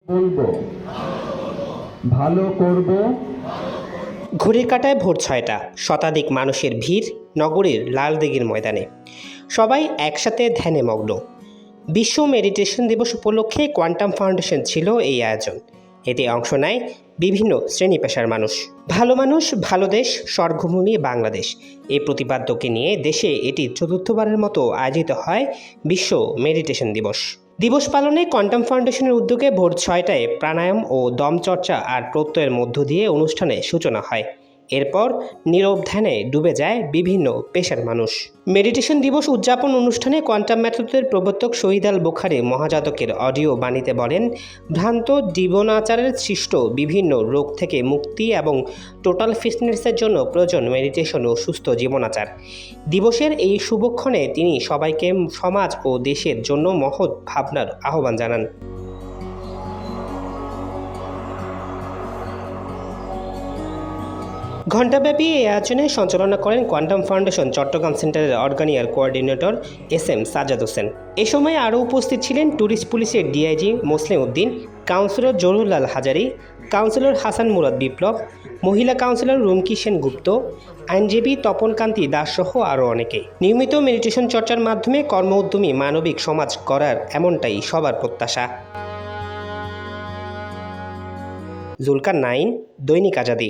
বলবো, ভালো করব। ঘড়ির কাঁটায় ভোর ৬টা, শতাধিক মানুষের ভিড় নগরীর লালদিঘির ময়দানে। সবাই একসাথে ধ্যানে মগ্ন। বিশ্ব মেডিটেশন দিবস উপলক্ষে কোয়ান্টাম ফাউন্ডেশন ছিল এই আয়োজন। এতে অংশ নেয় বিভিন্ন শ্রেণী পেশার মানুষ। ভালো মানুষ, ভালো দেশ, স্বর্গভূমি বাংলাদেশ এই প্রতিপাদ্যকে নিয়ে দেশে এটি চতুর্থবারের মতো আয়োজিত হয় বিশ্ব মেডিটেশন দিবস। দিবস পালনে কোয়ান্টাম ফাউন্ডেশনের উদ্যোগে ভোর ৬টায় প্রাণায়াম ও দমচর্চা আর প্রত্যয়ের মধ্য দিয়ে অনুষ্ঠানের সূচনা হয়। এরপর নীরব ধ্যানে ডুবে যায় বিভিন্ন পেশার মানুষ। মেডিটেশন দিবস উদযাপন অনুষ্ঠানে কোয়ান্টাম মেথডের প্রবর্তক শহীদ আল বুখারী মহাজাতকের অডিও বাণীতে বলেন, ভ্রান্ত জীবনাচারের সৃষ্ট বিভিন্ন রোগ থেকে মুক্তি এবং টোটাল ফিটনেসের জন্য প্রয়োজন মেডিটেশন ও সুস্থ জীবনাচার। দিবসের এই শুভক্ষণে তিনি সবাইকে সমাজ ও দেশের জন্য মহৎ ভাবনার আহ্বান জানান। ঘণ্টাব্যাপী এই আয়োজনে সঞ্চালনা করেন কোয়ান্টাম ফাউন্ডেশন চট্টগ্রাম সেন্টারের অর্গানিয়ার কোঅর্ডিনেটর SM সাজ্জাদ হোসেন। এ সময় আরও উপস্থিত ছিলেন ট্যুরিস্ট পুলিশের ডিআইজি মোসলেম উদ্দিন, কাউন্সিলর জহুরুলাল হাজারী, কাউন্সিলর হাসান মুরাদ বিপ্লব, মহিলা কাউন্সিলর রুমকি সেনগুপ্ত, আইনজীবী তপন কান্তি দাস সহ আরও অনেকে। নিয়মিত মেডিটেশন চর্চার মাধ্যমে কর্ম উদ্যমী মানবিক সমাজ গড়ার এমনটাই সবার প্রত্যাশা। জুলকার নাইন, দৈনিক আজাদী।